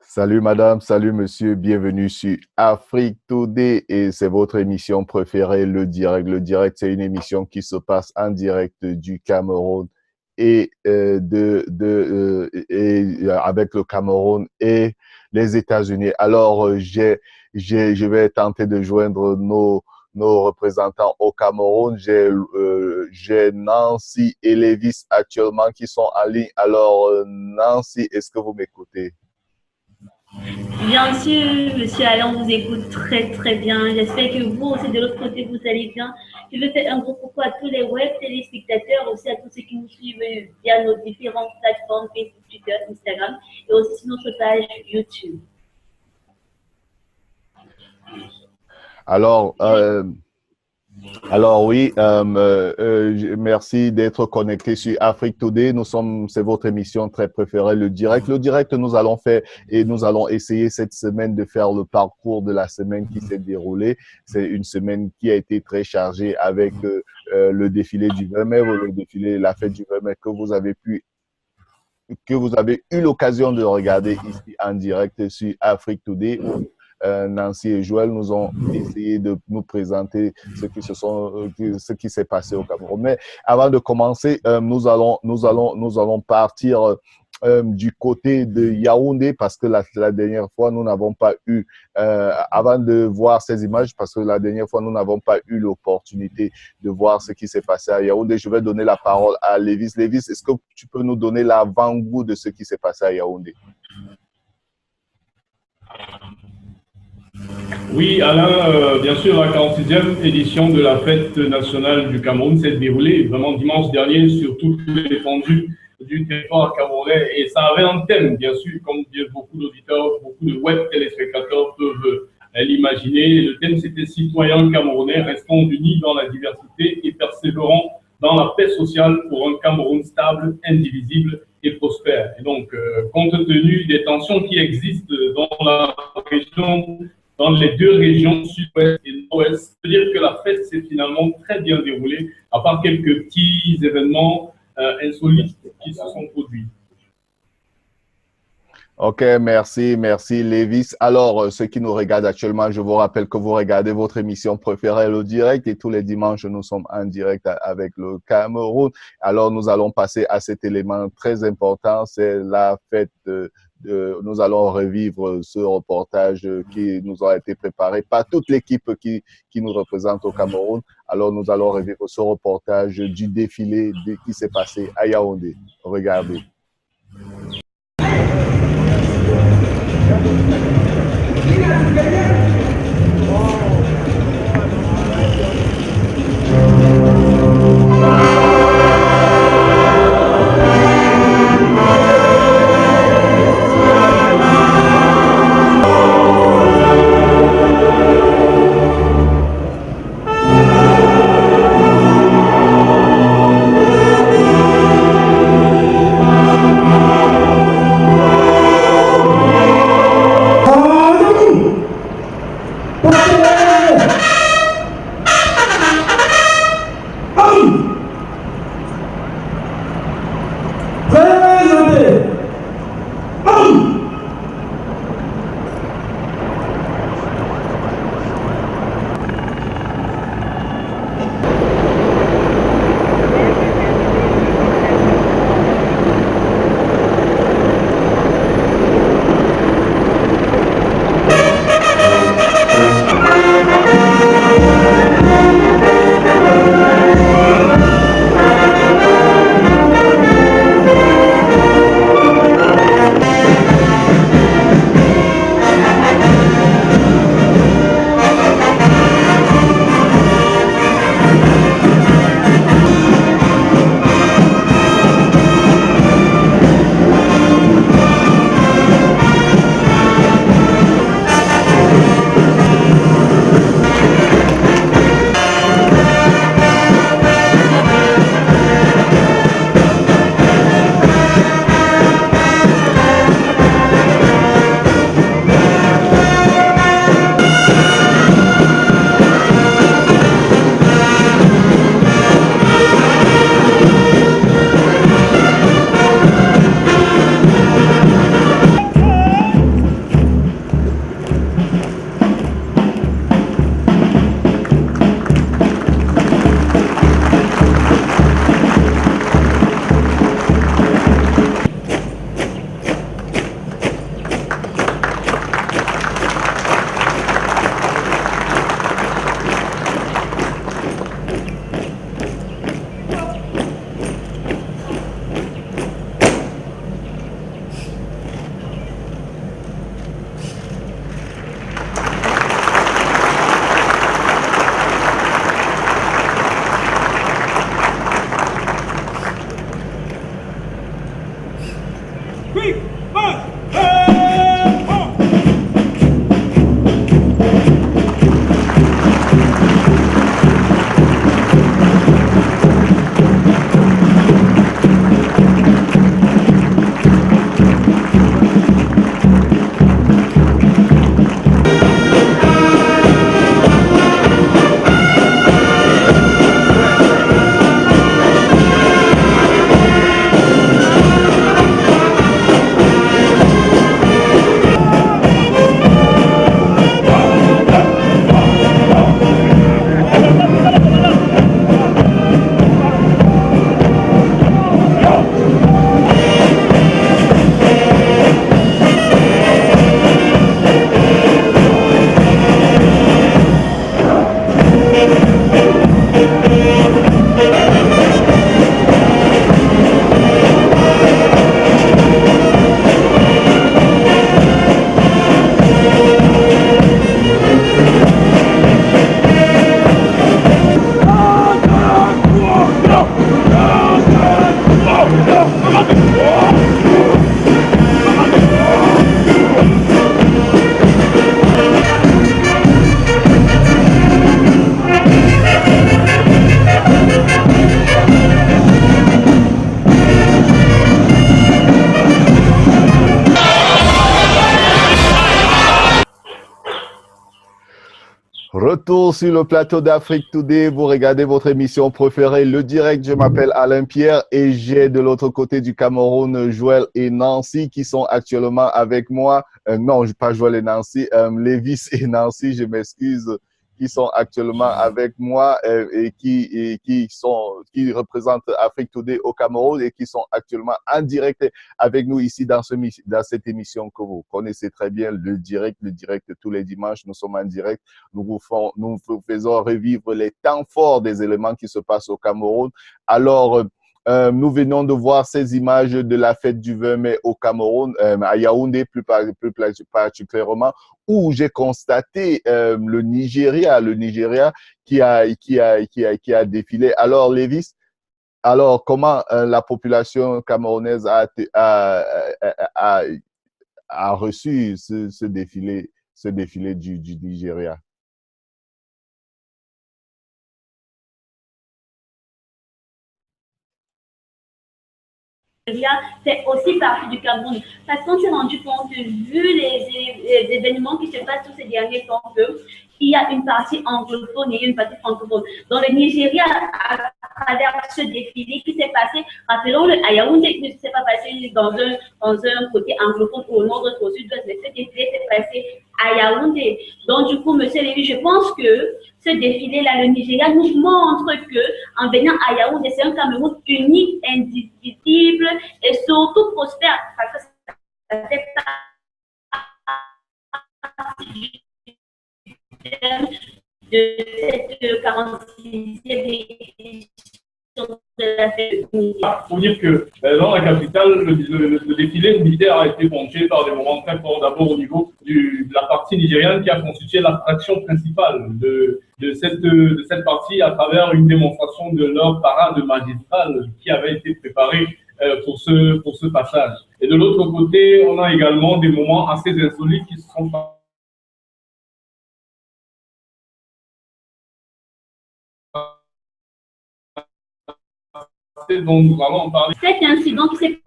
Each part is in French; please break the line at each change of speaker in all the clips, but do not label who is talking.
Salut madame, salut monsieur, bienvenue sur Afrique Today et c'est votre émission préférée, Le Direct. Le Direct, c'est une émission qui se passe en direct du Cameroun avec le Cameroun et les États-Unis. Alors, je vais tenter de joindre nos représentants au Cameroun. J'ai Nancy et Lévis actuellement qui sont en ligne. Alors, Nancy, est-ce que vous m'écoutez?
Bien sûr, monsieur Alain, on vous écoute très très bien. J'espère que vous aussi de l'autre côté vous allez bien. Je veux faire un gros coucou à tous les web téléspectateurs, aussi à tous ceux qui nous suivent via nos différentes plateformes Facebook, Twitter, Instagram et aussi sur notre page YouTube.
Alors, oui, merci d'être connecté sur Afrique Today. C'est votre émission très préférée, le direct. Le direct, nous allons faire et nous allons essayer cette semaine de faire le parcours de la semaine qui s'est déroulée. C'est une semaine qui a été très chargée avec le défilé du 20 mai, la fête du 20 mai que vous avez eu l'occasion de regarder ici en direct sur Afrique Today. Nancy et Joël nous ont essayé de nous présenter ce qui s'est passé au Cameroun. Mais avant de commencer, nous allons partir du côté de Yaoundé parce que la dernière fois, nous n'avons pas eu, avant de voir ces images, parce que la dernière fois, nous n'avons pas eu l'opportunité de voir ce qui s'est passé à Yaoundé. Je vais donner la parole à Lévis. Lévis, est-ce que tu peux nous donner l'avant-goût de ce qui s'est passé à Yaoundé?
Oui, Alain, bien sûr, la 46e édition de la fête nationale du Cameroun s'est déroulée vraiment dimanche dernier sur toute l'étendue du territoire camerounais. Et ça avait un thème, bien sûr, comme beaucoup d'auditeurs, beaucoup de web téléspectateurs peuvent l'imaginer. Le thème, c'était Citoyens camerounais, restons unis dans la diversité et persévérons dans la paix sociale pour un Cameroun stable, indivisible et prospère. Et donc, compte tenu des tensions qui existent dans la région, dans les deux régions sud-ouest et nord-ouest, je veux dire que la fête s'est finalement très bien déroulée, à part quelques petits événements insolites qui se sont produits.
Ok, merci Lévis. Alors, ceux qui nous regardent actuellement, je vous rappelle que vous regardez votre émission préférée, le direct, et tous les dimanches, nous sommes en direct avec le Cameroun. Alors, nous allons passer à cet élément très important, c'est la fête nous allons revivre ce reportage qui nous a été préparé par toute l'équipe qui nous représente au Cameroun. Alors, nous allons revivre ce reportage du défilé qui s'est passé à Yaoundé. Regardez. Retour sur le plateau d'Afrique Today. Vous regardez votre émission préférée, Le Direct. Je m'appelle Alain Pierre et j'ai de l'autre côté du Cameroun Joël et Nancy qui sont actuellement avec moi. Non, pas Joël et Nancy, Lévis et Nancy, je m'excuse, qui sont actuellement avec moi et qui représentent Afrique Today au Cameroun et qui sont actuellement en direct avec nous ici dans cette émission que vous connaissez très bien, Le Direct tous les dimanches. Nous sommes en direct. Nous vous faisons revivre les temps forts des éléments qui se passent au Cameroun. Alors, nous venons de voir ces images de la fête du 20 mai au Cameroun, à Yaoundé plus particulièrement, où j'ai constaté le Nigeria qui a défilé. Alors, Lévis, comment la population camerounaise a reçu ce défilé du Nigeria?
C'est aussi partie du Cameroun. Parce qu'on s'est rendu compte, vu les événements qui se passent tous ces derniers temps, qu'il y a une partie anglophone et une partie francophone. Dans le Nigeria, à travers ce défilé qui s'est passé, rappelons-le, à Yaoundé, ne s'est pas passé dans un côté anglophone ou au nord ou au sud-ouest, mais ce défilé s'est passé à Yaoundé. Donc, du coup, monsieur Lévy, je pense que ce défilé-là, le Nigeria, nous montre que en venant à Yaoundé, c'est un Cameroun unique, indivisible et surtout prospère. Parce que ça fait partie de cette 46e édition de la fête.
Pour dire que dans la capitale, le défilé militaire a été ponctué par des moments très forts, d'abord au niveau de la partie nigériane qui a constitué l'attraction principale de cette partie à travers une démonstration de leur parade magistrale qui avait été préparée pour ce passage. Et de l'autre côté, on a également des moments assez insolites qui se sont passés. Dont nous allons parler.
Cet incident qui s'est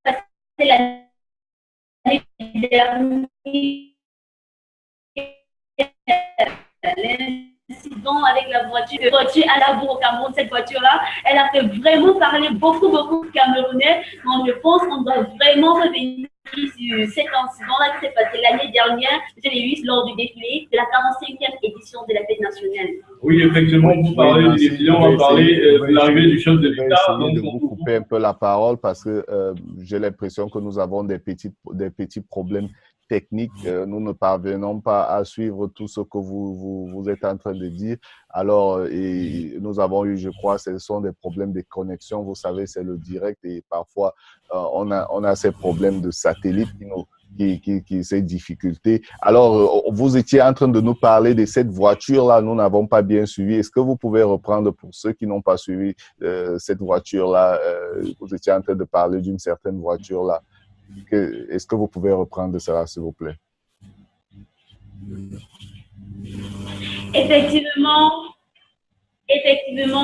passé l'année dernière, l'incident avec la voiture à la bourre au Cameroun, cette voiture-là, elle a fait vraiment parler beaucoup de Camerounais. Donc, je pense qu'on doit vraiment revenir sur cet incident-là qui s'est passé l'année dernière, je l'ai vu lors du défilé de la 45e édition de la fête nationale.
Oui, effectivement, vous parlez du défilé, on va parler de l'arrivée du chef de l'État.
Donc, de vous couper un peu la parole parce que j'ai l'impression que nous avons des petits problèmes techniques. Nous ne parvenons pas à suivre tout ce que vous êtes en train de dire. Alors, nous avons eu, je crois, ce sont des problèmes de connexion. Vous savez, c'est le direct et parfois, on a ces problèmes de satellite ces difficultés. Alors, vous étiez en train de nous parler de cette voiture-là. Nous n'avons pas bien suivi. Est-ce que vous pouvez reprendre pour ceux qui n'ont pas suivi cette voiture-là? Vous étiez en train de parler d'une certaine voiture-là. Est-ce que vous pouvez reprendre cela, s'il vous plaît?
Effectivement,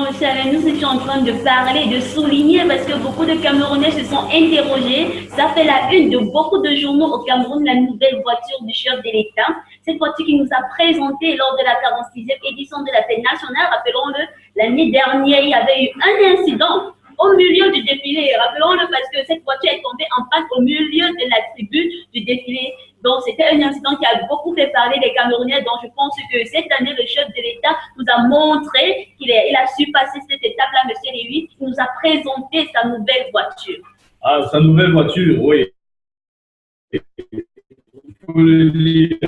monsieur Alain, nous étions en train de parler, de souligner, parce que beaucoup de Camerounais se sont interrogés. Ça fait la une de beaucoup de journaux au Cameroun, la nouvelle voiture du chef de l'État. Cette voiture qui nous a présenté lors de la 46e édition de la fête nationale. Rappelons-le, l'année dernière, il y avait eu un incident au milieu du défilé. Rappelons-le parce que cette voiture est tombée en panne au milieu de la tribune du défilé. Donc, c'était un incident qui a beaucoup fait parler les Camerounais. Donc, je pense que cette année, le chef de l'État nous a montré qu'il a su passer cette étape-là, M. Lévy. Il nous a présenté sa nouvelle voiture.
Ah, sa nouvelle voiture, oui. Il faut le dire,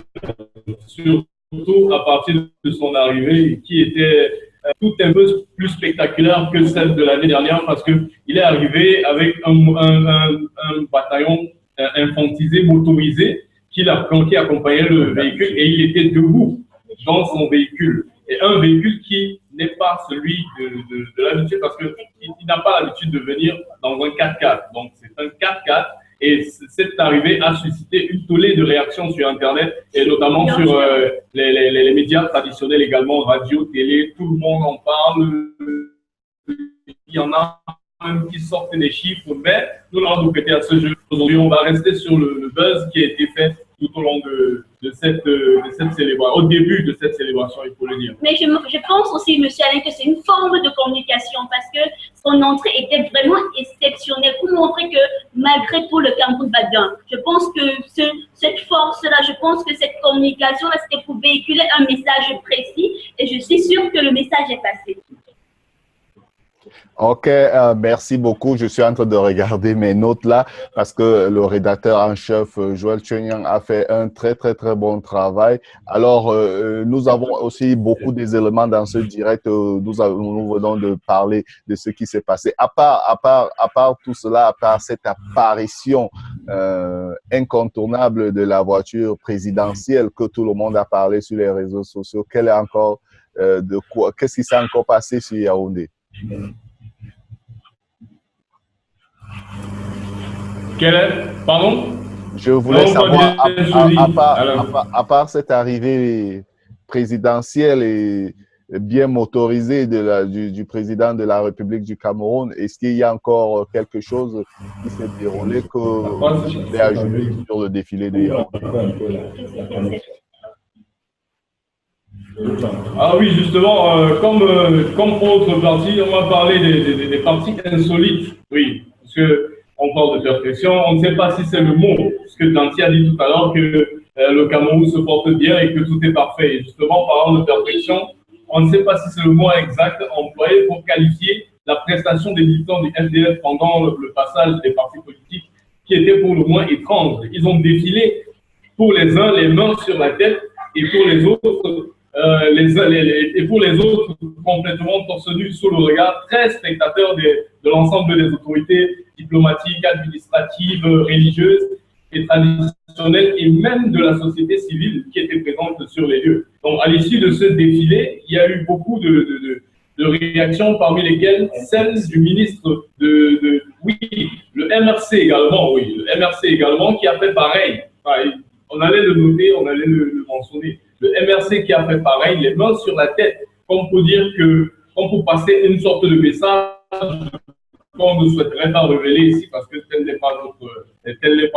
surtout à partir de son arrivée, qui était tout un peu plus spectaculaire que celle de l'année dernière parce qu'il est arrivé avec un bataillon infantisé, motorisé, qui accompagnait le véhicule et il était debout dans son véhicule. Et un véhicule qui n'est pas celui de l'habitude parce qu'il n'a pas l'habitude de venir dans un 4x4. Donc, c'est un 4x4 et cette arrivée a suscité une tollée de réactions sur Internet et notamment sur les médias traditionnels également, radio, télé, tout le monde en parle. Il y en a même qui sortent des chiffres, mais nous n'allons pas prêter à ce jeu. Aujourd'hui, on va rester sur le buzz qui a été fait tout au long de cette célébration, au début de cette célébration, il faut le dire.
Mais je pense aussi, monsieur Alain, que c'est une forme de communication parce que son entrée était vraiment exceptionnelle pour montrer que malgré tout, le Cameroun va bien. Je pense que cette force-là, je pense que cette communication-là, c'était pour véhiculer un message précis et je suis sûre que le message est passé.
Ok, merci beaucoup. Je suis en train de regarder mes notes là parce que le rédacteur en chef, Joël Chenyang, a fait un très bon travail. Alors, nous avons aussi beaucoup des éléments dans ce direct. Nous venons de parler de ce qui s'est passé. À part tout cela, à part cette apparition incontournable de la voiture présidentielle que tout le monde a parlé sur les réseaux sociaux, quel est encore qu'est-ce qui s'est encore passé sur Yaoundé?
Pardon?
Je voulais savoir, à part cette arrivée présidentielle et bien motorisée du président de la République du Cameroun, est-ce qu'il y a encore quelque chose qui s'est déroulé que vous avez ajouté sur le défilé de Yaoundé?
Ah oui, justement, comme autre partie, on va parler des parties insolites. Oui, parce qu'on parle de perfection, on ne sait pas si c'est le mot, ce que Danti a dit tout à l'heure, que le Cameroun se porte bien et que tout est parfait. Et justement, parlant de perfection, on ne sait pas si c'est le mot exact employé pour qualifier la prestation des militants du SDF pendant le passage des partis politiques, qui était pour le moins étrange. Ils ont défilé pour les uns les mains sur la tête et pour les autres complètement torse nu sous le regard très spectateur de l'ensemble des autorités diplomatiques, administratives, religieuses et traditionnelles et même de la société civile qui était présente sur les lieux. Donc à l'issue de ce défilé, il y a eu beaucoup de réactions, parmi lesquelles celle du ministre oui, le MRC également, qui a fait pareil. Enfin, on allait le noter, on allait le mentionner. Le MRC qui a fait pareil, les mains sur la tête, comme pour dire que, comme pour passer une sorte de message qu'on ne souhaiterait pas révéler ici parce que tel n'est pas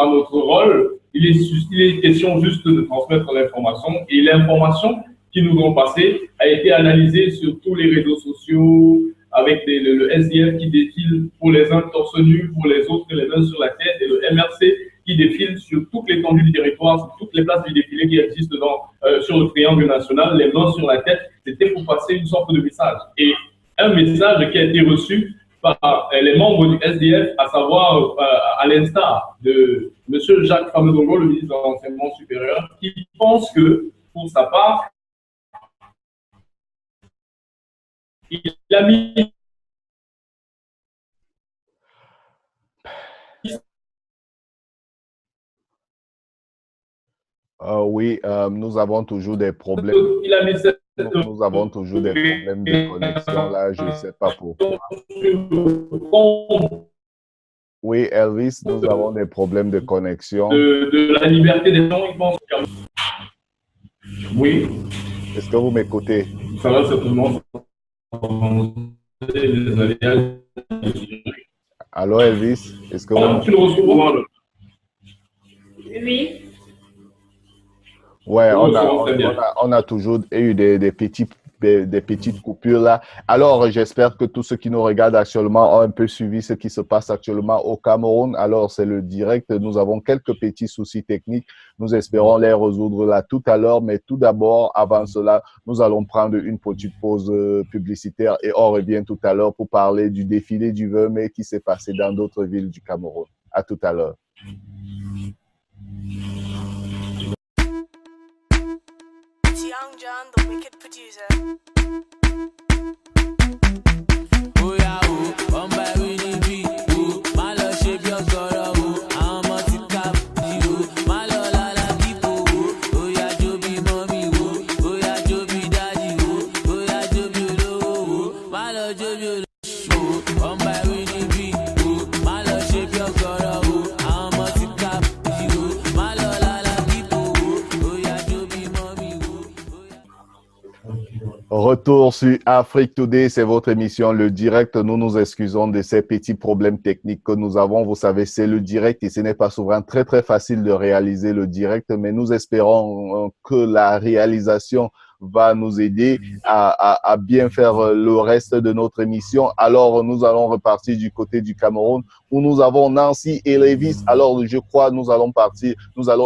notre rôle. Il est question juste de transmettre l'information et l'information qui nous ont passé a été analysée sur tous les réseaux sociaux avec le SDF qui défile pour les uns torse nu, pour les autres les mains sur la tête et le MRC qui défile sur toute l'étendue du territoire, sur toutes les places du défilé qui existent sur le triangle national, les mains sur la tête, c'était pour passer une sorte de message. Et un message qui a été reçu par les membres du SDF, à savoir à l'instar de M. Jacques Famedongo, le ministre de l'Enseignement supérieur, qui pense que, pour sa part, il a mis
oui, nous avons toujours des problèmes. Nous avons toujours des problèmes de connexion là, je ne sais pas pourquoi. Oui, Elvis, nous avons des problèmes de connexion.
De la liberté des gens, ils pensent. Oui.
Est-ce que vous m'écoutez?
Ça va certainement.
Allô, Elvis? Est-ce que vous...
Tu le reçois?
Oui.
Ouais, on a toujours eu des petites coupures là. Alors, j'espère que tous ceux qui nous regardent actuellement ont un peu suivi ce qui se passe actuellement au Cameroun. Alors, c'est le direct. Nous avons quelques petits soucis techniques. Nous espérons les résoudre là tout à l'heure. Mais tout d'abord, avant cela, nous allons prendre une petite pause publicitaire et on revient tout à l'heure pour parler du défilé du 20 mai qui s'est passé dans d'autres villes du Cameroun. À tout à l'heure.
Young John, the wicked producer. Oh yeah, oh, one by winning beat, oh, my love shape your girl, oh, I'm a tika, oh, my love la la people, oh, yeah, Joby mommy, oh, yeah, Joby daddy, oh, yeah, Joby low, oh, my love Joby, oh, one by winning beat, oh, my love shape your girl, oh, I'm a tika, oh, my love la la people, oh, yeah, Joby mommy, oh, yeah.
Retour sur Afrique Today, c'est votre émission Le Direct. Nous nous excusons de ces petits problèmes techniques que nous avons. Vous savez, c'est le direct et ce n'est pas souvent très, très facile de réaliser le direct, mais nous espérons que la réalisation va nous aider à bien faire le reste de notre émission. Alors, nous allons repartir du côté du Cameroun où nous avons Nancy et Lévis. Alors, je crois, nous allons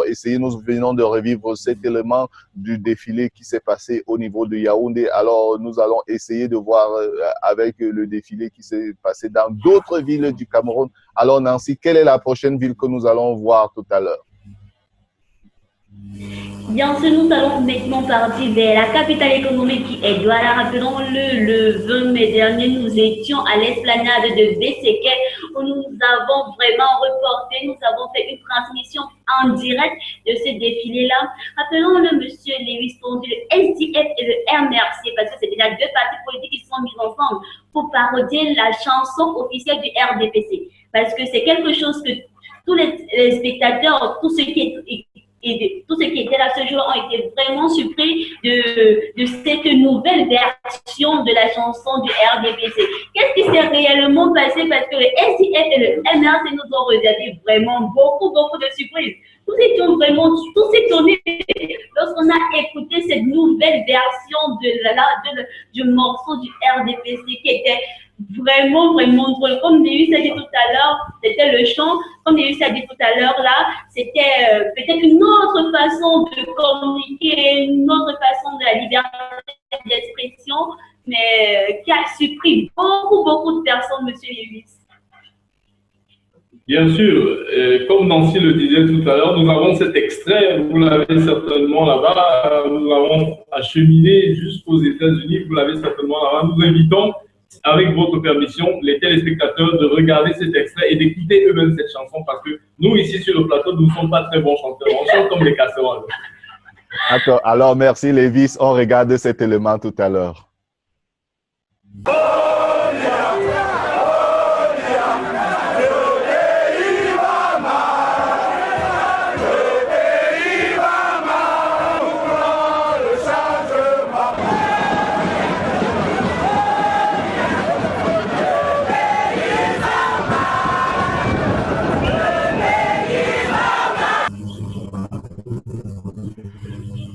essayer, nous venons de revivre cet élément du défilé qui s'est passé au niveau de Yaoundé. Alors, nous allons essayer de voir avec le défilé qui s'est passé dans d'autres villes du Cameroun. Alors, Nancy, quelle est la prochaine ville que nous allons voir tout à l'heure?
Bien sûr, nous allons maintenant partir vers la capitale économique qui est Douala. Rappelons-le, le 20 mai dernier, nous étions à l'esplanade de Besseke où nous avons vraiment reporté, nous avons fait une transmission en direct de ce défilé-là. Rappelons-le, monsieur Lévis Pondu, le SDF et le RMRC, parce que c'est déjà deux partis politiques qui sont mis ensemble pour parodier la chanson officielle du RDPC. Parce que c'est quelque chose que tous les spectateurs, tous ceux qui étaient là ce jour ont été vraiment surpris de cette nouvelle version de la chanson du RDPC. Qu'est-ce qui s'est réellement passé? Parce que le SDF et le MRC nous ont réservé vraiment beaucoup de surprises. Tous étions vraiment tous étonnés lorsqu'on a écouté cette nouvelle version du morceau du RDPC qui était vraiment drôle. Comme Lévis a dit tout à l'heure, c'était le chant. Comme Lévis a dit tout à l'heure, là, c'était peut-être une autre façon de communiquer, une autre façon de la liberté d'expression, mais qui a surpris beaucoup de personnes, monsieur Lévis.
Bien sûr, comme Nancy le disait tout à l'heure, nous avons cet extrait, vous l'avez certainement là-bas, nous l'avons acheminé jusqu'aux États-Unis, vous l'avez certainement là-bas. Nous invitons, avec votre permission, les téléspectateurs de regarder cet extrait et d'écouter eux-mêmes cette chanson parce que nous, ici sur le plateau, nous ne sommes pas très bons chanteurs, on chante comme des casseroles.
D'accord, alors merci Lévis, on regarde cet élément tout à l'heure.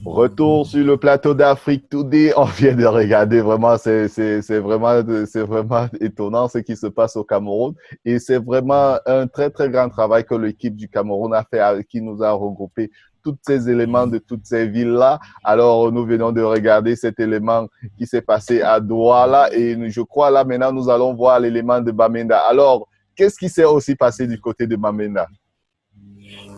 Retour sur le plateau d'Afrique Today. On vient de regarder vraiment, c'est vraiment étonnant ce qui se passe au Cameroun. Et c'est vraiment un très grand travail que l'équipe du Cameroun a fait, qui nous a regroupé tous ces éléments de toutes ces villes-là. Alors, nous venons de regarder cet élément qui s'est passé à Douala. Et je crois là, maintenant, nous allons voir l'élément de Bamenda. Alors, qu'est-ce qui s'est aussi passé du côté de Bamenda?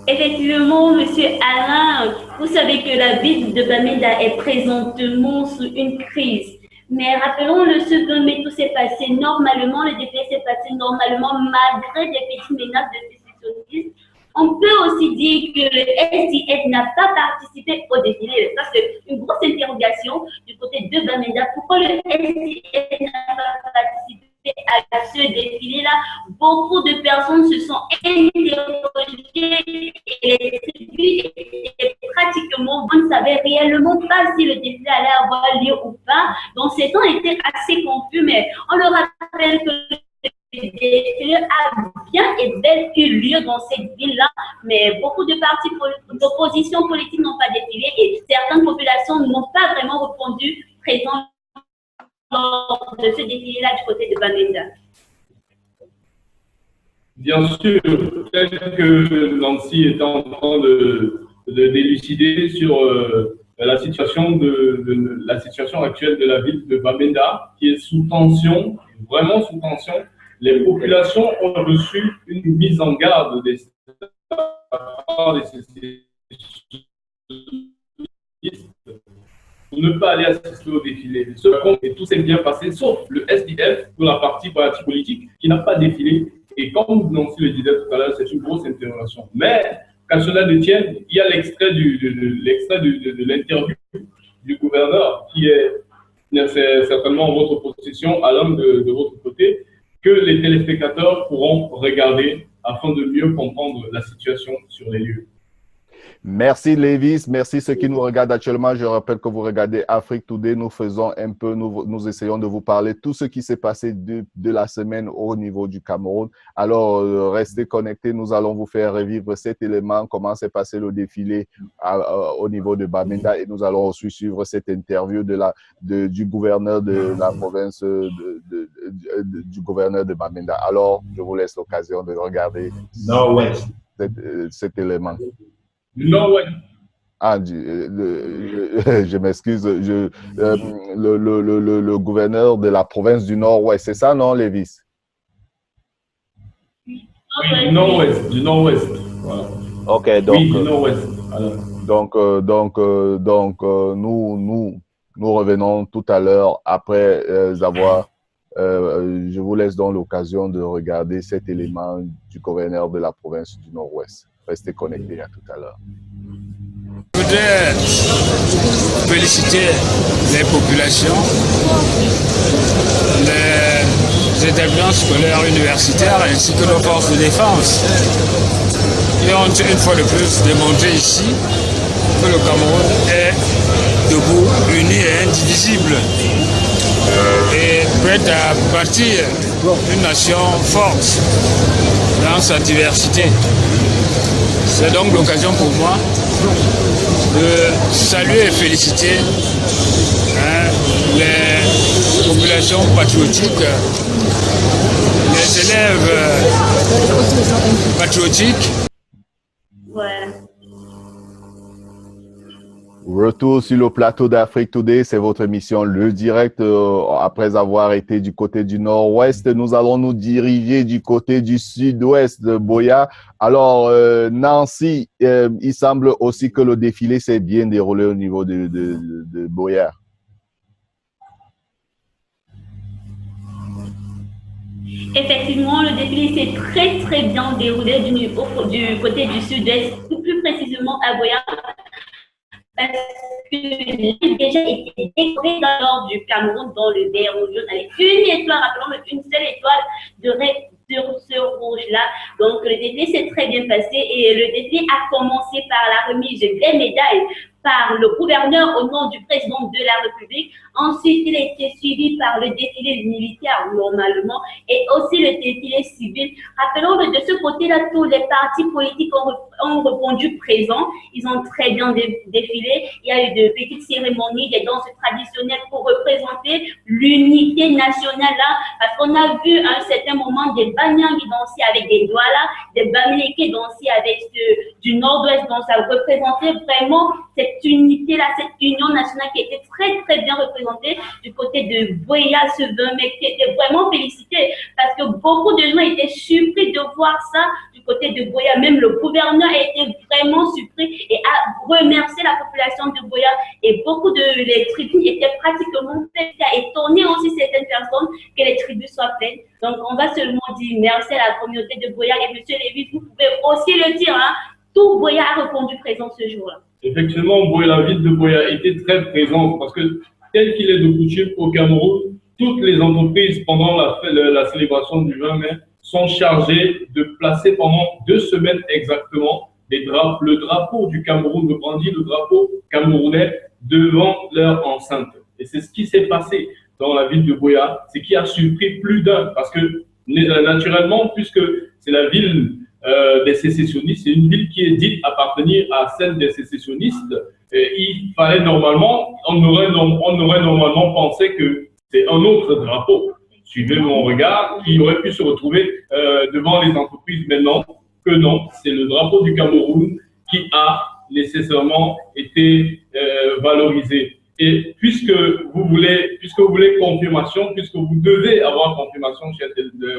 Effectivement, monsieur Alain, vous savez que la ville de Bamenda est présentement sous une crise. Mais rappelons-le, ce 20 mai, tout s'est passé normalement, le défilé s'est passé normalement malgré des petites menaces de sécessionnisme. On peut aussi dire que le SDF n'a pas participé au défilé. Ça, c'est une grosse interrogation du côté de Bamenda. Pourquoi le SDF n'a pas participé à ce défilé-là? Beaucoup de personnes se sont interrogées et les tribus étaient pratiquement, on ne savait réellement pas si le défilé allait avoir lieu ou pas. Donc, ces temps étaient assez confus, mais on leur rappelle que le défilé a bien et bel eu lieu dans cette ville-là, mais beaucoup de partis d'opposition politique n'ont pas défilé et certaines populations n'ont pas vraiment répondu présent lors de ce défilé-là du côté de Bamenda.
Bien sûr, tel que Nancy est en train de d'élucider sur la situation actuelle de la ville de Bamenda, qui est sous tension, vraiment sous tension. Les populations ont reçu une mise en garde des pour ne pas aller assister au défilé. Et tout s'est bien passé, sauf le SDF, pour la partie politique, qui n'a pas défilé. Et comme Nancy le disait tout à l'heure, c'est une grosse interrogation. Mais, qu'à cela ne tienne, il y a l'extrait de l'interview du gouverneur, qui est certainement en votre possession, Alain, de votre côté, que les téléspectateurs pourront regarder afin de mieux comprendre la situation sur les lieux.
Merci Lévis, merci ceux qui nous regardent actuellement. Je rappelle que vous regardez Afrique Today. Nous faisons un peu, nous essayons de vous parler tout ce qui s'est passé de la semaine au niveau du Cameroun. Alors, restez connectés. Nous allons vous faire revivre cet élément, comment s'est passé le défilé au niveau de Bamenda, et nous allons aussi suivre cette interview du gouverneur de la province du gouverneur de Bamenda. Alors, je vous laisse l'occasion de regarder cet élément.
Nord-Ouest.
Ah, je m'excuse. Le gouverneur de la province du Nord-Ouest, c'est ça, non, Lévis?
Oui, du Nord-Ouest, du Nord-Ouest. Voilà.
Ok, donc.
Oui, du Nord-Ouest.
Nous revenons tout à l'heure après avoir. Je vous laisse donc l'occasion de regarder cet élément du gouverneur de la province du Nord-Ouest. Restez connectés, à tout à l'heure.
Je voudrais féliciter les populations, les établissements scolaires universitaires ainsi que nos forces de défense qui ont une fois de plus démontré ici que le Cameroun est debout, uni et indivisible et prêt à bâtir une nation forte dans sa diversité. C'est donc l'occasion pour moi de saluer et féliciter les populations patriotiques, les élèves patriotiques.
Ouais.
Retour sur le plateau d'Afrique Today, c'est votre émission Le Direct. Après avoir été du côté du Nord-Ouest, nous allons nous diriger du côté du Sud-Ouest de Buea. Alors, Nancy, il semble aussi que le défilé s'est bien déroulé au niveau de Buea.
Effectivement, le défilé s'est très bien déroulé du côté du Sud-Est, plus précisément à Buea. Parce que j'ai déjà été décoré dans l'ordre du Cameroun dans le vert rouge avec une étoile, rappelons une seule étoile sur ce rouge-là. Donc le défilé s'est très bien passé et le défilé a commencé par la remise des médailles par le gouverneur au nom du président de la République. Ensuite, il a été suivi par le défilé militaire normalement et aussi le défilé civil. Rappelons-le, de ce côté-là, tous les partis politiques ont répondu présent. Ils ont très bien défilé. Il y a eu de petites cérémonies, des danses traditionnelles pour représenter l'unité nationale là. Parce qu'on a vu à un certain moment des Banyangis danser avec des Douala, des Bamileke danser avec ceux du Nord-Ouest. Donc ça représentait vraiment cette unité-là, cette union nationale qui était très bien représentée du côté de Buea ce 20 mai, qui était vraiment félicité parce que beaucoup de gens étaient surpris de voir ça du côté de Buea. Même le gouverneur a été vraiment surpris et a remercié la population de Buea et beaucoup de les tribunes étaient pratiquement pleines. Ça a étonné aussi certaines personnes que les tribunes soient pleines. Donc on va seulement dire merci à la communauté de Buea et monsieur Lévis, vous pouvez aussi le dire, hein, tout Buea a répondu présent ce jour-là.
Effectivement, la ville de Buea était très présente parce que, tel qu'il est de coutume au Cameroun, toutes les entreprises pendant la célébration du 20 mai sont chargées de placer pendant 2 semaines exactement le drapeau du Cameroun, de brandir le drapeau camerounais devant leur enceinte. Et c'est ce qui s'est passé dans la ville de Buea, ce qui a surpris plus d'un parce que naturellement, puisque c'est la ville des sécessionnistes, c'est une ville qui est dite appartenir à celle des sécessionnistes. Et il fallait normalement, on aurait normalement pensé que c'est un autre drapeau. Suivez mon regard, qui aurait pu se retrouver devant les entreprises, mais non, que non, c'est le drapeau du Cameroun qui a nécessairement été valorisé. Et puisque vous voulez confirmation, puisque vous devez avoir confirmation, chers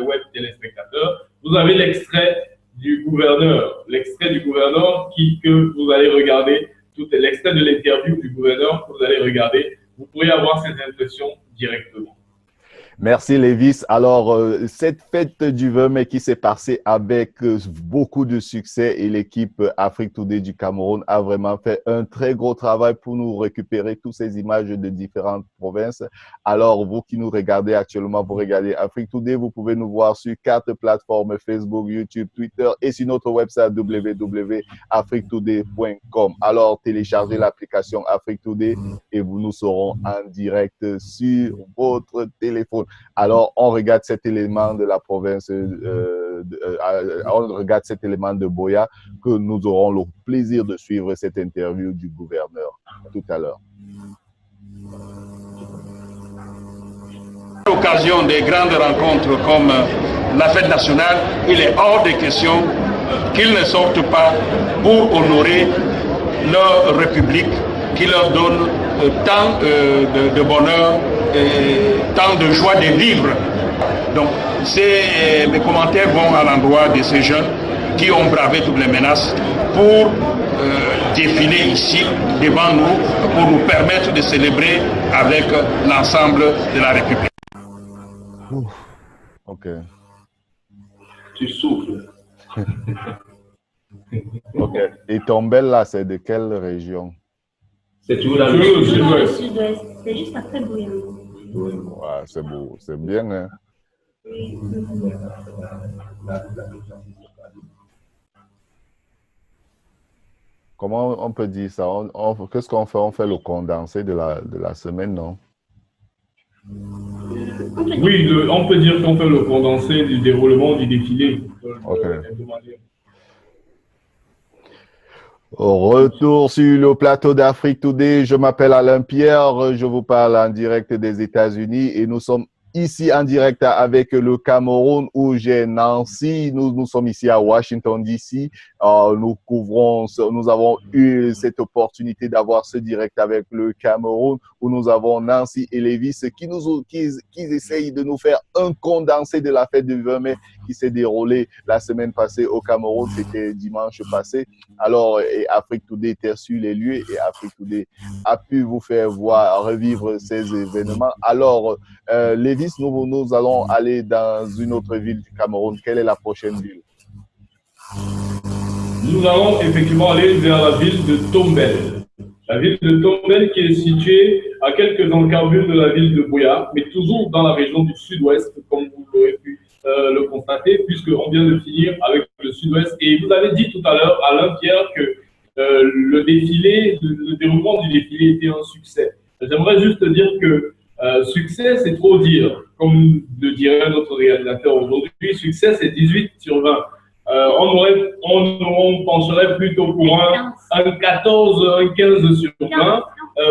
web téléspectateurs, vous avez l'extrait du gouverneur que vous allez regarder, l'extrait de l'interview du gouverneur que vous allez regarder, vous pourrez avoir ces impressions directement.
Merci Lévis. Alors, cette fête du 20 mai qui s'est passée avec beaucoup de succès et l'équipe Afrique Today du Cameroun a vraiment fait un très gros travail pour nous récupérer toutes ces images de différentes provinces. Alors, vous qui nous regardez actuellement, vous regardez Afrique Today, vous pouvez nous voir sur 4 plateformes, Facebook, YouTube, Twitter et sur notre website www.afriquetoday.com. Alors, téléchargez l'application Afrique Today et vous nous serons en direct sur votre téléphone. Alors, on regarde cet élément de la province, on regarde cet élément de Buea que nous aurons le plaisir de suivre cette interview du gouverneur tout à l'heure.
À l'occasion des grandes rencontres comme la fête nationale, il est hors de question qu'ils ne sortent pas pour honorer leur république qui leur donne tant de bonheur, tant de joie de vivre. Donc, mes commentaires vont à l'endroit de ces jeunes qui ont bravé toutes les menaces pour défiler ici devant nous, pour nous permettre de célébrer avec l'ensemble de la République.
Ok.
Tu souffles.
Ok. Et Tombelle, là, c'est de quelle région?
C'est toujours la
Toujours
même
dans le
chose.
sud-ouest. C'est juste après Buea.
Ouais, c'est beau, c'est bien, hein?
Oui.
Comment on peut dire ça? Qu'est-ce qu'on fait? On fait le condensé de la semaine, non?
Oui, on peut dire qu'on fait le condensé du déroulement du défilé hebdomadaire.
Retour sur le plateau d'Afrique Today. Je m'appelle Alain Pierre. Je vous parle en direct des États-Unis et nous sommes ici en direct avec le Cameroun où j'ai Nancy. Nous sommes ici à Washington, D.C. Nous avons eu cette opportunité d'avoir ce direct avec le Cameroun où nous avons Nancy et Lévis qui essayent de nous faire un condensé de la fête du 20 mai qui s'est déroulée la semaine passée au Cameroun. C'était dimanche passé. Alors, Afrique Today était sur les lieux et Afrique Today a pu vous faire revivre ces événements. Alors, Lévis, nous allons aller dans une autre ville du Cameroun. Quelle est la prochaine ville?
Nous allons effectivement aller vers la ville de Tombelle. La ville de Tombelle qui est située à quelques encablures de la ville de Buea, mais toujours dans la région du sud-ouest, comme vous l'aurez pu le constater, puisqu'on vient de finir avec le sud-ouest. Et vous avez dit tout à l'heure, Alain Pierre, que le déroulement du défilé était un succès. J'aimerais juste dire que succès, c'est trop dire. Comme le dirait notre réalisateur aujourd'hui, succès, c'est 18 sur 20. On penserait plutôt pour un 14, un 15 sur 20,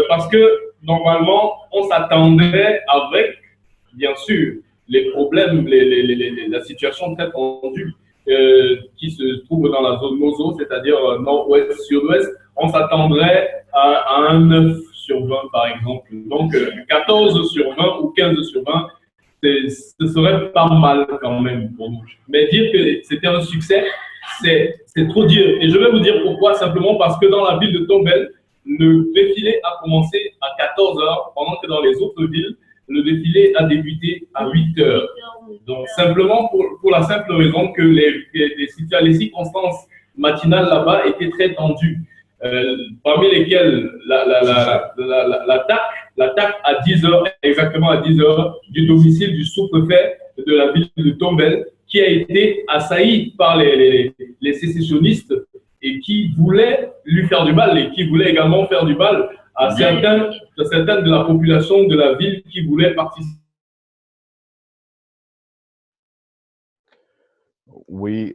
parce que normalement, on s'attendrait avec, bien sûr, les problèmes, la situation très tendue qui se trouve dans la zone NOZO, c'est-à-dire nord-ouest, sud-ouest, on s'attendrait à un 9 sur 20 par exemple. Donc 14 sur 20 ou 15 sur 20, ce serait pas mal quand même pour nous. Mais dire que c'était un succès, c'est trop dire. Et je vais vous dire pourquoi, simplement parce que dans la ville de Tombelle, le défilé a commencé à 14 h, pendant que dans les autres villes, le défilé a débuté à 8 h. Donc simplement pour la simple raison que les circonstances matinales là-bas étaient très tendues. Parmi lesquelles l'attaque à 10 h, exactement à 10 h, du domicile du sous-préfet de la ville de Tombelle, qui a été assailli par les sécessionnistes et qui voulaient lui faire du mal et qui voulaient également faire du mal à certains de la population de la ville qui voulaient participer.
Oui,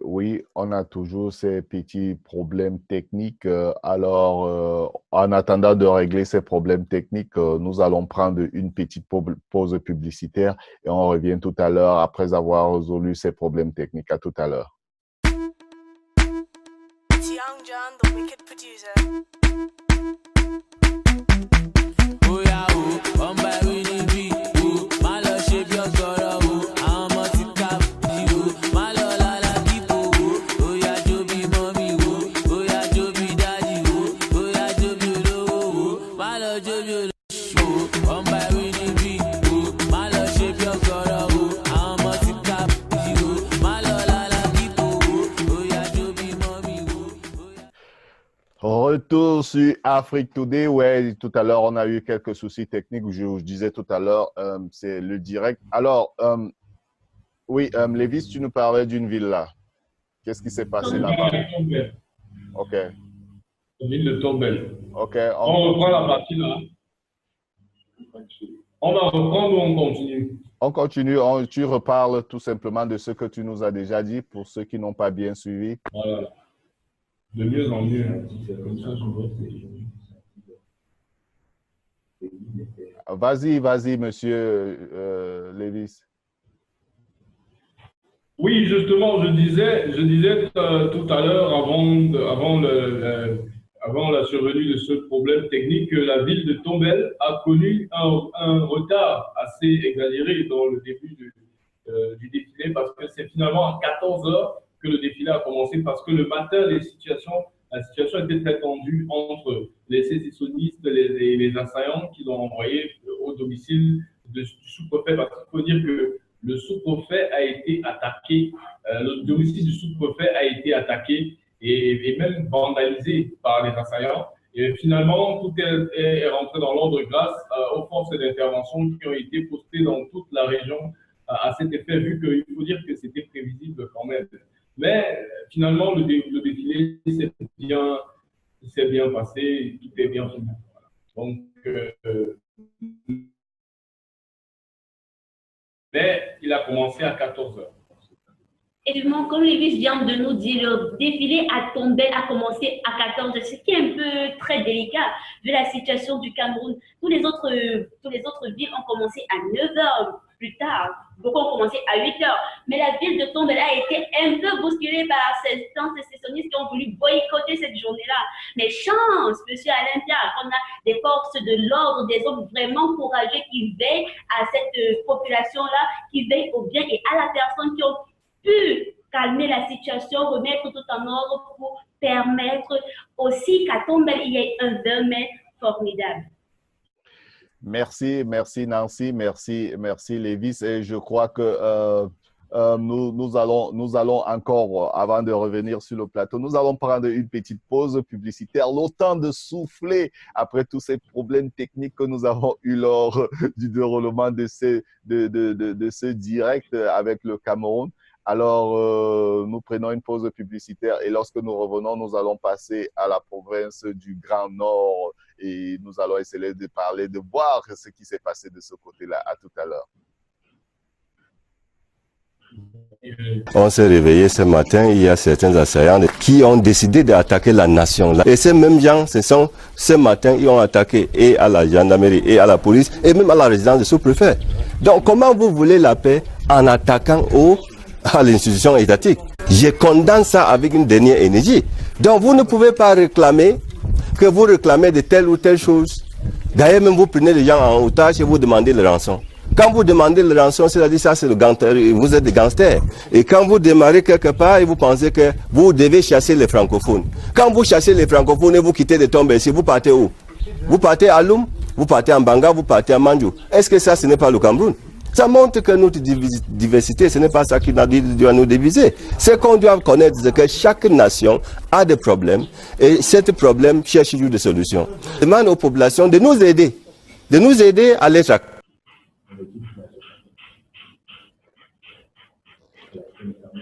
on a toujours ces petits problèmes techniques. Alors, en attendant de régler ces problèmes techniques, nous allons prendre une petite pause publicitaire et on revient tout à l'heure après avoir résolu ces problèmes techniques. À tout à l'heure.
It's Young John, the wicked producer.
Oh yeah, oh, on by Winnie B. Oh, my love shape your girl. Oh, I'm a tika. Oh, my love la la deep. Oh, yeah, Joby mommy. Oh, yeah, Joby daddy. Oh, yeah, Joby low. Oh, my love Joby. Oh, on by Winnie B. Oh, my love shape your girl.
sur Afrique Today. Ouais, tout à l'heure, on a eu quelques soucis techniques. Je disais tout à l'heure, c'est le direct. Alors, oui, Lévis, tu nous parlais d'une ville là. Qu'est-ce qui s'est passé là-bas? OK.
La ville de Tombelle.
OK.
On reprend la partie là. On va reprendre ou on continue?
On continue. Tu reparles tout simplement de ce que tu nous as déjà dit pour ceux qui n'ont pas bien suivi.
Voilà. De mieux en mieux. Comme ça,
Vas-y, monsieur Lévis.
Oui, justement, je disais tout à l'heure, avant la survenue de ce problème technique, que la ville de Tombelle a connu un retard assez exagéré dans le début du défilé, parce que c'est finalement à 14 heures que le défilé a commencé, parce que le matin, la situation était très tendue entre les sécessionnistes et les assaillants qui l'ont envoyé au domicile du sous-préfet, parce qu'il faut dire que le sous-préfet a été attaqué, le domicile du sous-préfet a été attaqué et même vandalisé par les assaillants. Et finalement, tout est rentré dans l'ordre grâce aux forces d'intervention qui ont été postées dans toute la région à cet effet, vu qu'il faut dire que c'était prévisible quand même. Mais finalement, le défilé s'est bien passé, tout est bien fini. Donc, mais il a commencé à 14 heures.
Effectivement, comme Lévis vient de nous dire, le défilé à Tombelle a commencé à 14 heures, ce qui est un peu très délicat vu la situation du Cameroun. Tous les autres villes ont commencé à 9 heures plus tard. Beaucoup ont commencé à 8 heures. Mais la ville de Tombelle a été un peu bousculée par certains sécessionnistes qui ont voulu boycotter cette journée-là. Mais chance, monsieur Alain Pierre, on a des forces de l'ordre, des hommes vraiment courageux qui veillent à cette population-là, qui veillent au bien et à la personne, qui ont pu calmer la situation, remettre tout en ordre pour permettre aussi qu'à Tombelle, il y ait un demain formidable.
Merci Nancy, merci Lévis. Et je crois que nous allons encore, avant de revenir sur le plateau, nous allons prendre une petite pause publicitaire, le temps de souffler après tous ces problèmes techniques que nous avons eu lors du déroulement de ce direct avec le Cameroun. Alors, nous prenons une pause publicitaire et lorsque nous revenons, nous allons passer à la province du Grand Nord et nous allons essayer de parler, de voir ce qui s'est passé de ce côté-là. À tout à l'heure.
On s'est réveillé ce matin, il y a certains assaillants qui ont décidé d'attaquer la nation. Et ces mêmes gens, ce matin, ils ont attaqué et à la gendarmerie, et à la police, et même à la résidence du sous-préfet. Donc, comment vous voulez la paix en attaquant à l'institution étatique? Je condamne ça avec une dernière énergie. Donc, vous ne pouvez pas réclamer que vous réclamez de telle ou telle chose. D'ailleurs, même vous prenez les gens en otage et vous demandez le rançon. Quand vous demandez le rançon, c'est-à-dire ça, c'est le gangster, vous êtes des gangsters. Et quand vous démarrez quelque part et vous pensez que vous devez chasser les francophones. Quand vous chassez les francophones et vous quittez de Tombelle, vous partez où? Vous partez à Loum, vous partez en Banga, vous partez à Mandjou. Est-ce que ça, ce n'est pas le Cameroun? Ça montre que notre diversité, ce n'est pas ça qui doit nous diviser. C'est qu'on doit connaître que chaque nation a des problèmes et ces problèmes cherchent toujours des solutions. Je demande aux populations de nous aider à les traquer.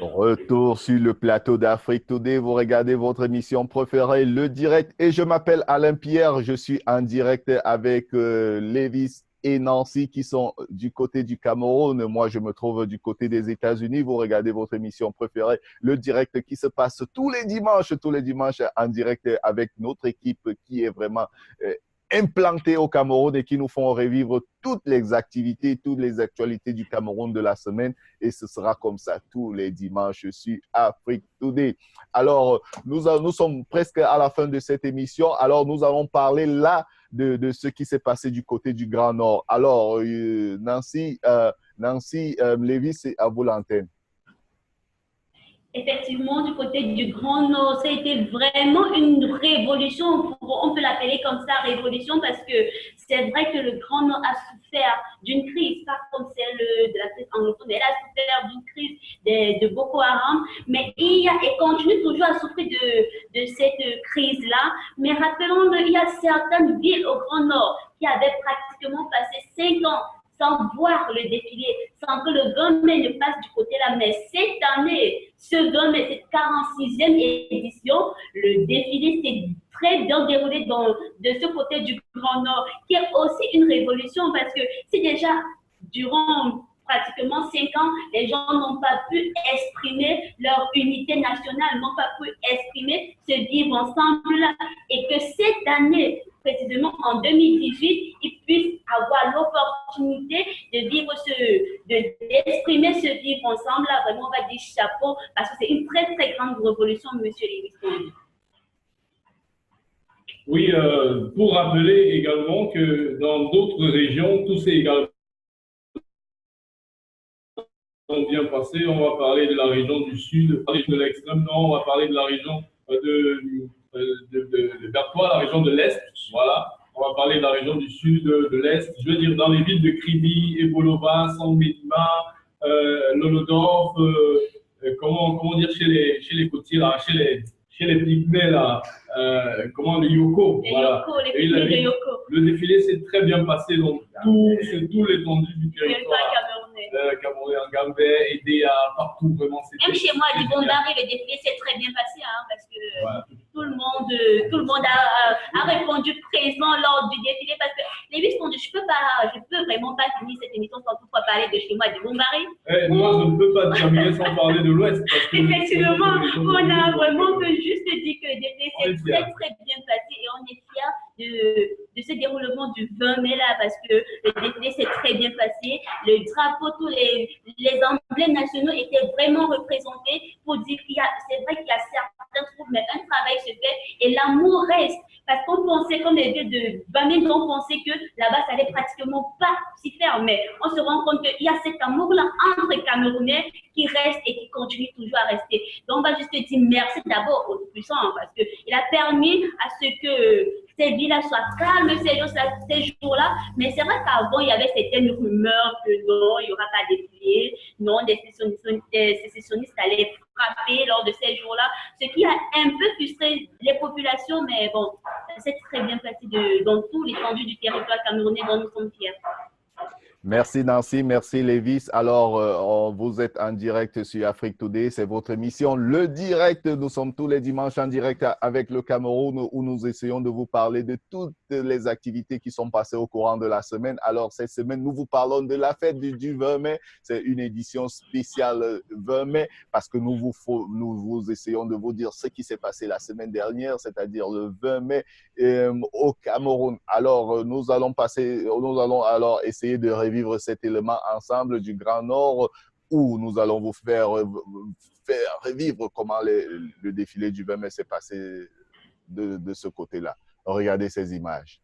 Retour sur le plateau d'Afrique Today. Vous regardez votre émission préférée, Le Direct. Et je m'appelle Alain Pierre. Je suis en direct avec Lévis et Nancy qui sont du côté du Cameroun. Moi, je me trouve du côté des États-Unis. Vous regardez votre émission préférée, Le Direct, qui se passe tous les dimanches en direct avec notre équipe qui est vraiment implantés au Cameroun et qui nous font revivre toutes les activités, toutes les actualités du Cameroun de la semaine. Et ce sera comme ça tous les dimanches sur Afrique Today. Alors, nous sommes presque à la fin de cette émission. Alors, nous allons parler là de ce qui s'est passé du côté du Grand Nord. Alors, Nancy Lévis, c'est à vous l'antenne.
Effectivement, du côté du Grand Nord, ça a été vraiment une révolution, on peut l'appeler comme ça, révolution, parce que c'est vrai que le Grand Nord a souffert d'une crise, pas comme celle de la crise anglophone, mais elle a souffert d'une crise de Boko Haram, mais et continue toujours à souffrir de cette crise-là. Mais rappelons qu'il y a certaines villes au Grand Nord qui avaient pratiquement passé 5 ans sans voir le défilé, sans que le 20 mai ne passe du côté là. Mais cette année, ce 20 mai, cette 46e édition, le défilé s'est très bien déroulé de ce côté du Grand Nord, qui est aussi une révolution parce que c'est déjà durant pratiquement 5 ans, les gens n'ont pas pu exprimer leur unité nationale, n'ont pas pu exprimer ce vivre ensemble-là. Et que cette année, précisément en 2018, ils puissent avoir l'opportunité de vivre d'exprimer ce vivre ensemble-là. Vraiment, on va dire chapeau, parce que c'est une très, très grande révolution, monsieur Lévis.
Oui, pour rappeler également que dans d'autres régions, tout s'est également bien passé. On va parler de la région du sud, de l'extrême nord, on va parler de la région de Bertois, la région de l'est, voilà. On va parler de la région du sud, de l'est, je veux dire dans les villes de Kribi, Ebolova, Sangmedima, Lolodorf, comment dire chez les côtiers là, chez les pygmées là, les Yoko, voilà.
Les Yoko.
Le défilé s'est très bien passé, donc tout l'étendue du territoire camerounais, en Gambais, Edea, partout, vraiment.
Même chez moi, à Dibombari, le défilé s'est très bien passé, hein, parce que tout le monde a répondu présent lors du défilé, parce que les 8 secondes, je peux vraiment pas finir cette émission sans toutefois parler de chez moi, à Dibombari.
Moi, je ne peux pas terminer sans parler de l'Ouest.
Effectivement, on a vraiment juste dit que le défilé s'est très, très bien passé et on est fiers de ce déroulement du 20 mai là, parce que le défilé s'est très bien passé. Le drapeau, tous les emblèmes nationaux étaient vraiment représentés pour dire c'est vrai qu'il y a certains troubles, mais un travail se fait et l'amour reste. Parce qu'on pensait, comme les vieux de Bamenda, on pensait que là-bas, ça allait pratiquement pas s'y faire, mais on se rend compte qu'il y a cet amour-là entre Camerounais qui reste et qui continue toujours à rester. Donc, on va juste dire merci d'abord aux puissants, parce qu'il a permis à ce que ces villes-là soient calmes ces jours-là. Mais c'est vrai qu'avant, il y avait certaines rumeurs que non, il n'y aura pas de défilé, non, des sécessionnistes allaient frapper lors de ces jours-là, ce qui a un peu frustré les populations, mais bon, ça s'est très bien passé dans tout l'étendue du territoire camerounais dont nous sommes fiers.
Merci Nancy, merci Lévis. Alors, vous êtes en direct sur Afrique Today, c'est votre émission Le Direct. Nous sommes tous les dimanches en direct avec le Cameroun où nous essayons de vous parler de toutes les activités qui sont passées au courant de la semaine. Alors, cette semaine, nous vous parlons de la fête du 20 mai. C'est une édition spéciale 20 mai parce que nous vous essayons de vous dire ce qui s'est passé la semaine dernière, c'est-à-dire le 20 mai au Cameroun. Alors, nous allons alors essayer de revivre cet élément ensemble du Grand Nord où nous allons vous faire revivre comment le défilé du 20 mai s'est passé de ce côté-là. Regardez ces images.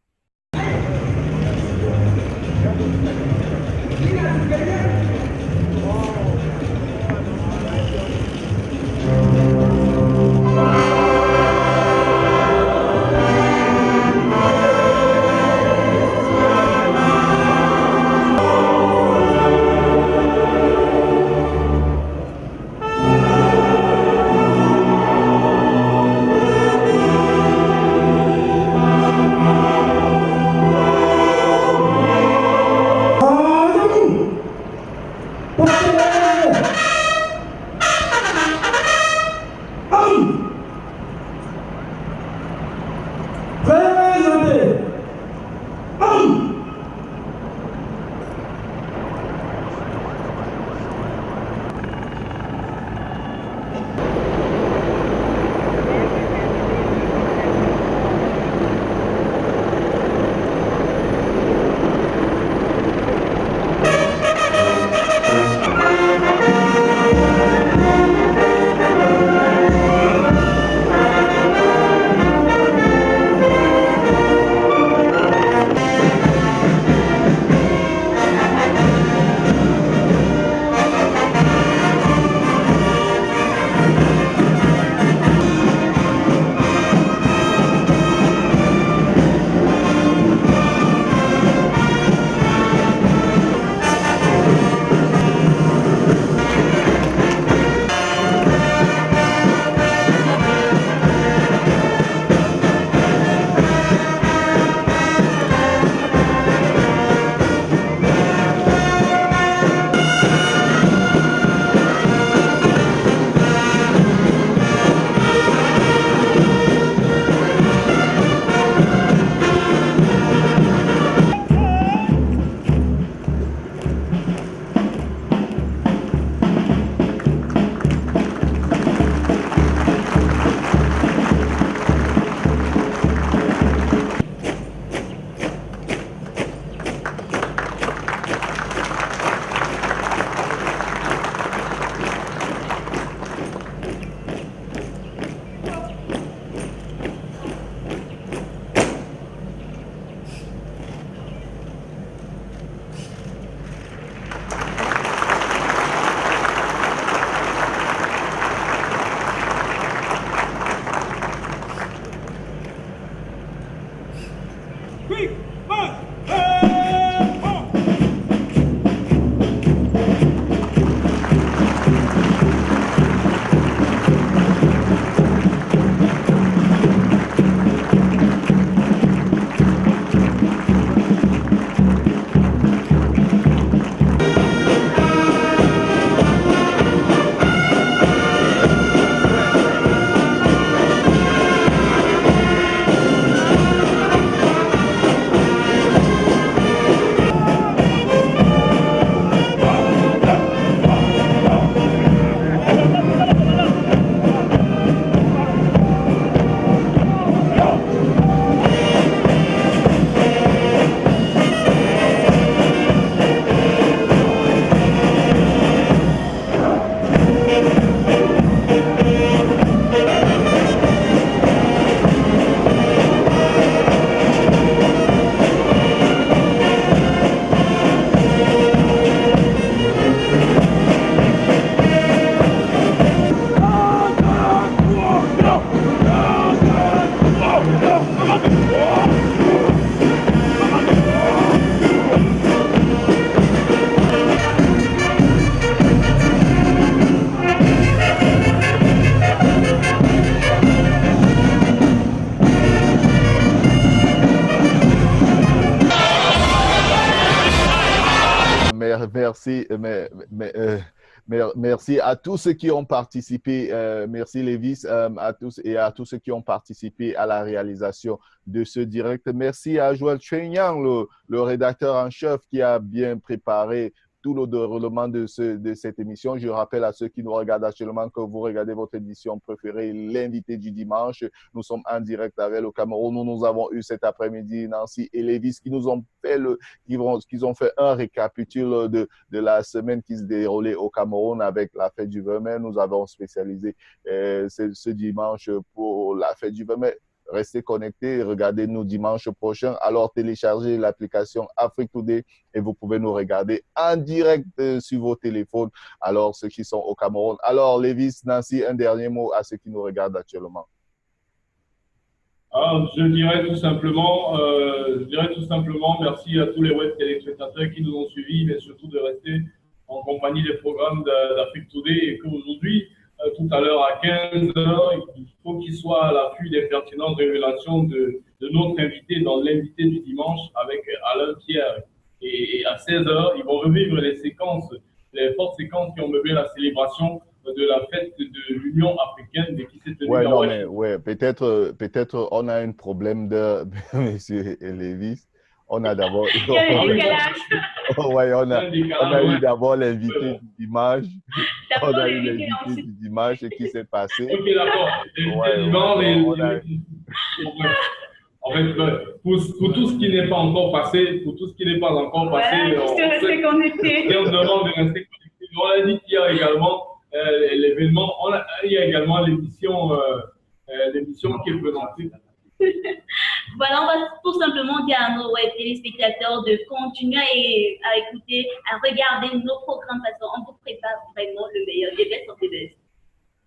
Merci à tous ceux qui ont participé. Merci Lévis, à tous et à tous ceux qui ont participé à la réalisation de ce direct. Merci à Joël Chenyang, le rédacteur en chef qui a bien préparé tout le déroulement de cette émission. Je rappelle à ceux qui nous regardent actuellement que vous regardez votre édition préférée, l'invité du dimanche. Nous sommes en direct avec le Cameroun. Nous avons eu cet après-midi Nancy et Lévis qui nous ont fait qui ont fait un récapitule de la semaine qui se déroulait au Cameroun avec la fête du Vermeil. Nous avons spécialisé ce dimanche pour la fête du Vermeil. Restez connectés, regardez-nous dimanche prochain. Alors, téléchargez l'application Afrique Today et vous pouvez nous regarder en direct sur vos téléphones. Alors, ceux qui sont au Cameroun. Alors, Lévis, Nancy, un dernier mot à ceux qui nous regardent actuellement.
Alors, je dirais tout simplement merci à tous les web téléspectateurs qui nous ont suivis, mais surtout de rester en compagnie des programmes d'Afrique Today et qu'aujourd'hui, tout à l'heure à 15h, il faut qu'il soit à l'affût des pertinentes révélations de notre invité dans l'invité du dimanche avec Alain Pierre. Et à 16h, ils vont revivre les fortes séquences qui ont meublé la célébration de la fête de l'Union africaine mais qui s'est tenue
peut-être on a un problème de Monsieur Lévis. On a d'abord on a eu d'abord l'invité du dimanche. On a eu l'invité du dimanche et qui s'est passé.
Ok, d'accord. En fait, pour tout ce qui n'est pas encore passé, on demande de rester connecté. On a dit qu'il y a également l'événement, il y a également l'émission qui est présentée.
Voilà, on va tout simplement dire à nos téléspectateurs de continuer à écouter, à regarder nos programmes parce qu'on vous prépare vraiment le meilleur des best of the best.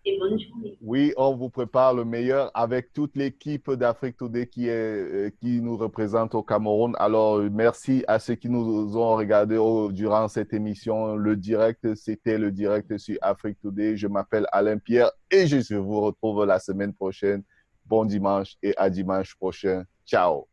Et bonne journée.
Oui, on vous prépare le meilleur avec toute l'équipe d'Afrique Today qui nous représente au Cameroun. Alors, merci à ceux qui nous ont regardés durant cette émission. Le direct, c'était le direct sur Afrique Today. Je m'appelle Alain Pierre et je vous retrouve la semaine prochaine. Bon dimanche et à dimanche prochain. Ciao.